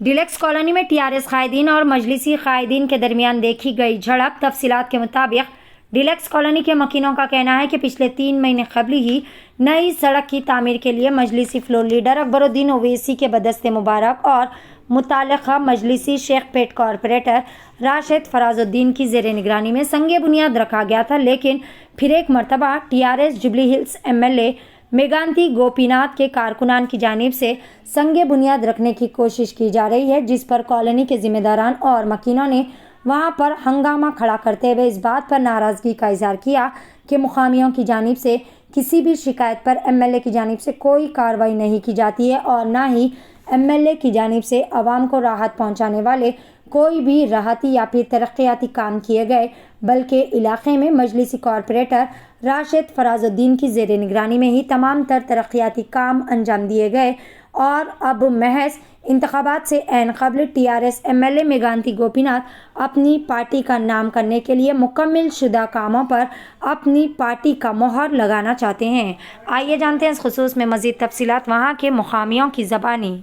Deluxe colony में TRS कायदीन और मजलिसी कायदीन के दरमियान देखी गई झड़प। तफसीलात के मुताबिक डिलक्स कॉलोनी के मकीनों का कहना है कि पिछले 3 महीने कबल ही नई सड़क की तामीर के लिए मजलिसी फ्लोर लीडर अकबरुद्दीन ओवैसी के बदस्ते मुबारक और मुताल्लिका मजलिसी शेखपेट कॉरपोरेटर राशिद फराजुद्दीन की ज़ेरे निगरानी में संगे बुनियाद रखा गया था, लेकिन फिर एक मरतबा टीआरएस जुबली हिल्स एमएलए मेघांती गोपीनाथ के कारकुनान की जानिब से संगे बुनियाद रखने की कोशिश की जा रही है, जिस पर कॉलोनी के जिम्मेदारान और मकीनों ने वहां पर हंगामा खड़ा करते हुए इस बात पर नाराज़गी का इजहार किया कि मुकामियों की जानिब से किसी भी शिकायत पर एमएलए की जानिब से कोई कार्रवाई नहीं की जाती है और ना ही एमएलए की जानिब से आवाम को राहत पहुंचाने वाले कोई भी राहती या फिर तरक्याती काम किए गए, बल्कि इलाके में मजलिसी कॉरपोरेटर राशिद फराजुद्दीन की ज़ेरे निगरानी में ही तमाम तर तरक्याती काम अंजाम दिए गए और अब महज इंतखाबात से ऐन क़ब्ल टीआरएस एमएलए मेघांती गोपीनाथ अपनी पार्टी का नाम करने के लिए मुकम्मल शुदा कामों पर अपनी पार्टी का मोहर लगाना चाहते हैं। आइए जानते हैं इस खुसूस में मज़ीद तफसीलात वहाँ के मुकामियों की ज़बानी।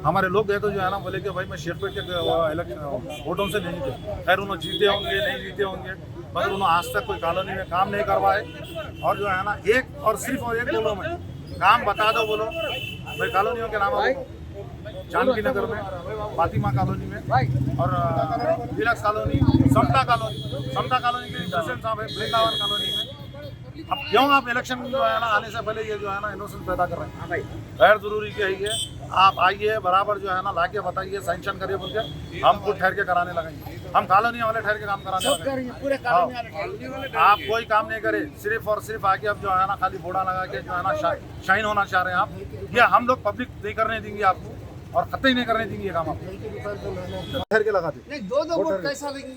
हमारे लोग गए तो जो है ना बोले कि भाई मैं शेखपेट के वोटों से नहीं जीते। खैर उन्होंने जीते होंगे नहीं जीते होंगे, मगर उन्होंने आज तक कोई कॉलोनी में काम नहीं करवाए। और जो है ना सिर्फ एक बोलो मैं काम बता दो, बोलो भाई कॉलोनियों के नाम जानकी नगर में, फातिमा कॉलोनी में और डिलक्स कॉलोनी, समता कॉलोनी के प्रेसिडेंट साहब है वृंदावन कॉलोनी में। अब क्यों आप इलेक्शन जो है ना आने से पहले ये जो है ना इनोसेंस पैदा कर रहे हैं? गैर जरूरी क्या है, आप आइए बराबर जो है ना लाके बताइए, सैंक्शन करिए बोल के हम खुद ठहर के कराने लगाएंगे। हम कॉलोनी वाले ठहर के काम कराने लगाएंगे। आप कोई काम नहीं करे, सिर्फ और सिर्फ आके अब जो है ना खाली बोड़ा लगा के जो है ना शाइन होना चाह रहे हैं आप। या हम लोग पब्लिक नहीं करने देंगे आपको और कतई नहीं करने देंगे ये काम आप ठहर के लगाते नहीं। दो वोट कैसा लेंगे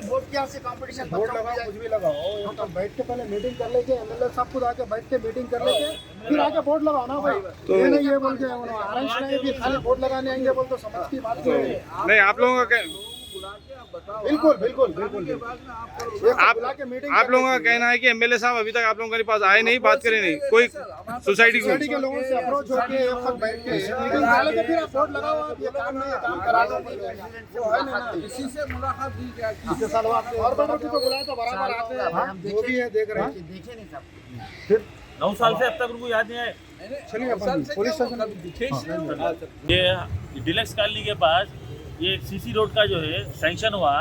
वोट क्या से कंपटीशन वोट लगाओ, कुछ भी लगाओ, तो बैठ के पहले मीटिंग कर लेके एमएलए साहब खुद आके बैठ के मीटिंग कर लेके फिर आके वोट लगाओ ना भाई। तो ये नहीं ये बोल के आरएस नहीं कि खाली वोट लगाने आएंगे बोल तो समझ की बात नहीं। आप लोगों का बिल्कुल आप लोगों का कहना है कि एमएलए साहब अभी तक आप लोगों के पास आए नहीं, बात करे नहीं, कोई सोसाइटी के लोगों से अप्रोच होके एक वक्त बैठ के मीटिंग डाल के फिर आप वोट लगाओ, आप ये काम नहीं काम करा दो। वो है ना किसी से मुलाकात भी क्या इसके साथ आपसे और बड़ों को बुलाया तो बराबर आते हैं, हम वो भी है देख रहे हैं, देखे नहीं सब फिर 9 साल से अब तक उनको याद नहीं आए। चलिए अपन पुलिस स्टेशन ये डिलक्स कॉलोनी के पास ये सीसी रोड का जो है सैंक्शन हुआ,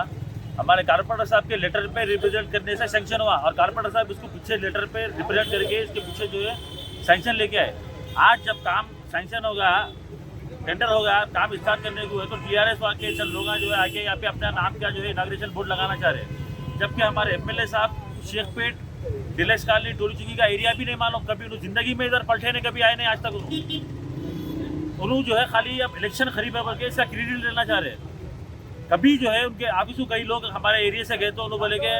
हमारे कारपोरेटर साहब के लेटर पे रिप्रेजेंट करने से सैंक्शन हुआ और कारपोरेटर साहब इसको पीछे लेटर पे रिप्रेजेंट करके इसके पीछे जो है सैंक्शन लेके आए। आज जब काम सैंक्शन होगा, टेंडर होगा, काम स्टार्ट करने को है तो टीआरएस के चल लोग जो है आगे यहाँ पे अपना नाम का जो है इनाग्रेशन बोर्ड लगाना चाह रहे हैं, जबकि हमारे एमएलए साहब शेखपेट डिलक्स कॉलोनी टोलीचुकी का एरिया भी नहीं मालूम, कभी उन्होंने जिंदगी में इधर पलटे ने कभी आए नहीं आज तक। उन्होंने जो है खाली अब इलेक्शन खरीद करके इसका क्रेडिट लेना चाह रहे हैं। कभी जो है उनके ऑफिस कई लोग हमारे एरिया से गए तो उन्होंने बोले कि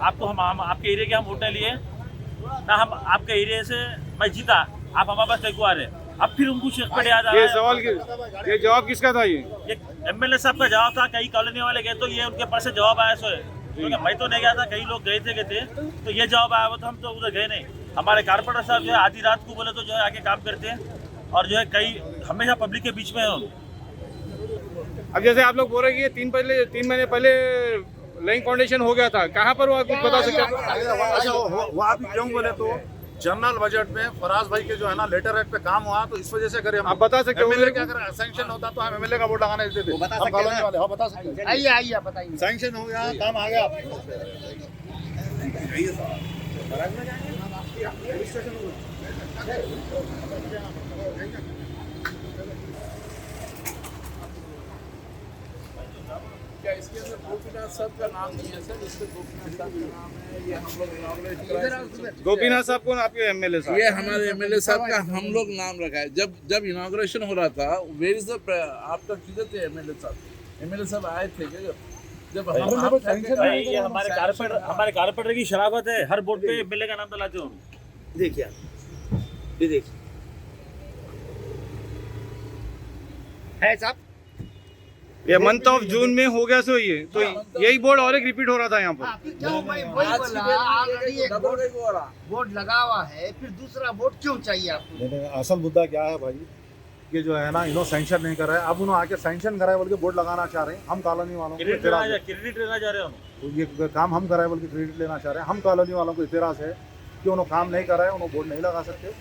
आपको हम आपके एरिया के हम वोट लिए ना, हम आपके एरिया से मैं जीता, आप हमारे पास कैसे आ रहे हैं। अब फिर उनको शेखपेट याद आ रहा है। ये जवाब किसका था? ये एमएलए साहब का जवाब था। कई कॉलोनी वाले गए तो ये उनके पास से जवाब आया सो है, क्योंकि मैं तो नहीं गया था, कई लोग गए थे तो ये जवाब आया हुआ, तो हम तो उधर गए नहीं। हमारे कारपोरेटर साहब जो है आधी रात को बोले तो जो है आके काम करते हैं और जो है कई हमेशा पब्लिक के बीच में है। अब जैसे आप लोग बोल रहे हैं कि 3 महीने पहले लाइन फाउंडेशन हो गया था, कहाँ पर हुआ कुछ बता सकते हैं? अच्छा वो आप क्यों बोले तो जनरल बजट में फराज भाई के जो है ना लेटर हेड पे काम हुआ तो इस वजह से करे। आप बता सकते हो एमएलए क्या अगर सैंक्शन होता तो हम एमएलए का वोट लगाने देते थे, हम कॉलोनी वाले। हाँ बता सकते हैं, आइए बताइए। सैंक्शन हो गया, काम आ गया। इसके अंदर गोपीनाथ साहब का नाम नहीं है सर, इसमें गोपीनाथ साहब का नाम है। ये हम लोग इनॉग्रेशन गोपीनाथ साहब कौन? आपके एमएलए साहब? ये हमारे एमएलए साहब का हम लोग नाम रखा है। जब इनॉग्रेशन हो रहा था, वेयर इज द आपका किधर थे एमएलए साहब? एमएलए साहब आए थे क्या जब ये हमारे कारपोरेटर की शराफत है, हर बोर्ड पे एमएलए का नाम डलाते हो। देखिए ये देखिए है साहब, ये मंथ ऑफ जून में हो गया सो ये तो यही बोर्ड और एक रिपीट हो रहा था यहाँ पर। क्यों भाई वही आज बोला, की डेट में ऑलरेडी एक डबल रेट हो रहा। बोर्ड लगा हुआ है, फिर दूसरा बोर्ड क्यों चाहिए आपको? लेकिन असल मुद्दा क्या है भाई कि जो है ना इन्होंने सैंक्शन नहीं करा है, अब उन्होंने आके सैंक्शन कराए बोल के बोर्ड लगाना चाह रहे हैं। हम कॉलोनी वालों को क्रेडिट इतराज है, क्रेडिट लेना चाह रहे हो हम। तो ये काम हम कराए बोल के क्रेडिट लेना चाह रहे हैं। हम कॉलोनी वालों को इतराज है कि उन्होंने काम नहीं कराए, उन्होंने बोर्ड नहीं लगा सकते।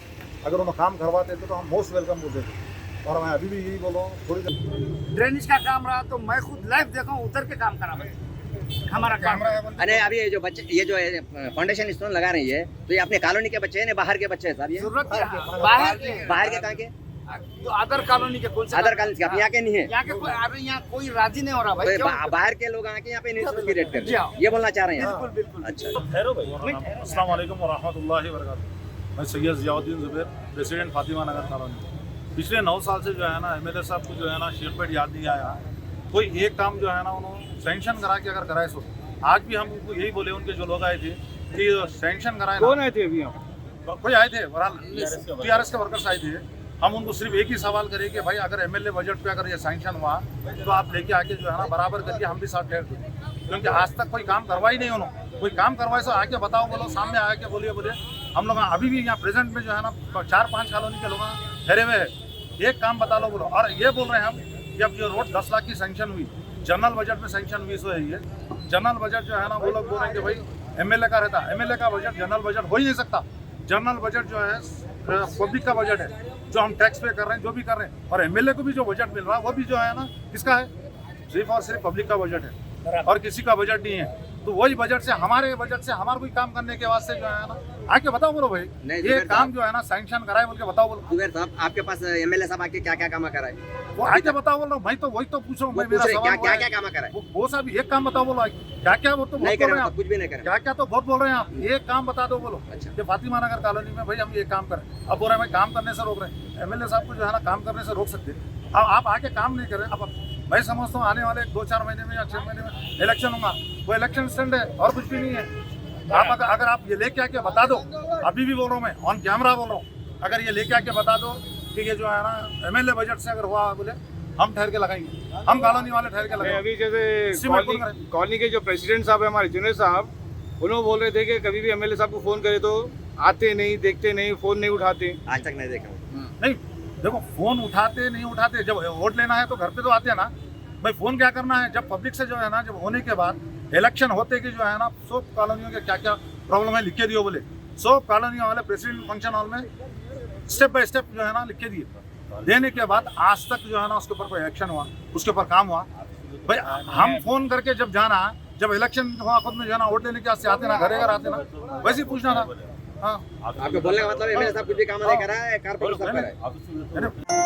अगर उन्होंने काम करवाते थे तो हम मोस्ट वेलकम बोलते थे। और मैं अभी भी यही बोल रहा हूँ, थोड़ी ड्रेनेज का काम रहा तो मैं खुद लाइव देखा हूँ, उतर के काम करा भाई, हमारा काम है। अरे अभी ये जो बच्चे ये जो फाउंडेशन स्टोन लगा रही है तो ये अपने कॉलोनी के बच्चे हैं ना बाहर के बच्चे हैं साहब? ये जरूरत क्या है? बाहर के हैं। बाहर के कहाँ के? तो अदर कॉलोनी के कौन से अदर कॉलोनी के, अपने यहाँ के नहीं है? यहाँ के कोई अरे यहाँ कोई राजी नहीं हो रहा भाई। तो ये क्यों? बाहर के लोग आके यहाँ पे इन्वेस्टमेंट क्रिएट कर रहे जाओ। हैं, ये बोलना चाह रहे हैं? बिल्कुल बिल्कुल। अच्छा ठहरो भाई। अस्सलाम वालेकुम व रहमतुल्लाहि व बरकातुहू। मैं सैयद ज़ियाउद्दीन ज़ुबैर, प्रेसिडेंट फातिमा नगर कॉलोनी। पिछले 9 साल से जो है ना एमएलए साहब को जो है ना शेरपेट याद नहीं आया, कोई एक काम जो है ना उन्होंने सैंक्शन करा के अगर कराए सो। आज भी हम उनको यही बोले, उनके जो लोग आए थे कि सैंक्शन कराए। कौन आए थे अभी यहाँ? कोई आए थे, टीआरएस के वर्कर्स आए थे। हम उनको सिर्फ एक ही सवाल करें कि भाई अगर एमएलए बजट पे अगर ये सैंक्शन हुआ तो आप लेके आके जो है ना बराबर करके हम भी साथ ठहर दें, क्योंकि आज तक कोई काम करवा ही नहीं उन्होंने। कोई काम करवाए सो आके बताओ, बोलो सामने आके बोलिए। हम लोग अभी भी यहाँ प्रेजेंट में जो है ना 4-5 कॉलोनी के लोग ठहरे हुए हैं, एक काम बता लो बोलो। और ये बोल रहे हैं हम कि अब जो रोड 10 लाख की सैंक्शन हुई, जनरल बजट में सैंक्शन हुई सो है ये जनरल बजट जो है ना वो लोग बोल रहे हैं कि भाई एमएलए का रहता है, एमएलए का बजट जनरल बजट हो ही नहीं सकता। जनरल बजट जो है पब्लिक का बजट है, जो हम टैक्स पे कर रहे हैं, जो भी कर रहे हैं। और एमएलए को भी जो बजट मिल रहा है वो भी जो है ना किसका है? सिर्फ और सिर्फ पब्लिक का बजट है और किसी का बजट नहीं है। तो वही बजट से हमारे हमारा कोई काम करने के वास्ते जो है ना आके बताओ बोलो भाई, नहीं, ये काम जो है ना सैंक्शन कराए बोल के बताओ बोलो। जुबैर साहब आपके पास एमएलए साहब आके क्या क्या काम कराए? वो आके बताओ बोलो भाई, तो वही तो पूछ रहा हूँ मैं, मेरा क्या सवाल क्या क्या काम कराए? वो साहब एक काम बताओ बोलो, क्या क्या वो तो नहीं बहुत बोल करे रहे हैं मतलब आप। कुछ भी नहीं करे। क्या क्या तो बहुत बोल रहे हैं आप, एक काम बता दो बोलो। अच्छा। कि फातिमा नगर कॉलोनी में भाई हम ये काम करें, अब बोल रहे हैं भाई काम करने से रोक रहे हैं। एमएलए साहब को जो है ना काम करने से रोक सकते हैं। अब आप आके काम नहीं करें। अब मैं समझता हूँ आने वाले 2-4 महीने में या 6 महीने में इलेक्शन होगा, वो इलेक्शन स्टैंड है और कुछ भी नहीं है। आप अगर आप ये लेके आके बता दो, अभी भी बोल रहा हूँ मैं, ऑन कैमरा बोल रहा हूँ, अगर ये लेके आके बता दो कि ये जो है ना एमएलए बजट से अगर हुआ बोले हम ठहर के लगाएंगे, हम कॉलोनी वाले ठहर के नहीं, लगाएंगे। अभी जैसे इसी में कौन करे? कॉलोनी के जो प्रेसिडेंट साहब है हमारे जुनेद साहब, उन्होंने बोल रहे थे कि कभी भी एमएलए साहब को फोन करे तो आते नहीं, देखते नहीं, फोन नहीं उठाते। आज तक नहीं देखा। नहीं देखो, फोन उठाते नहीं उठाते, जब वोट लेना है तो घर पे तो आते हैं ना भाई। फोन क्या करना है, जब पब्लिक से जो है ना, जब होने के बाद इलेक्शन होते कि जो है ना 100 कॉलोनियों के क्या क्या प्रॉब्लम है लिख के दियो बोले। 100 कॉलोनियों वाले प्रेसिडेंट फंक्शन हॉल में स्टेप बाय स्टेप जो है ना लिख के दिए। देने के बाद आज तक जो है ना उसके ऊपर कोई एक्शन हुआ, उसके ऊपर काम हुआ भाई। हम फोन करके जब जाना, जब इलेक्शन हुआ खुद में जो है ना वोट लेने के वास्ते आते ना, घरे घर आते ना, वैसे ही पूछना था। हाँ, आपके बोलने का मतलब एमएलए साहब कुछ भी काम नहीं करा है, कारपोरेटर साहब करा है।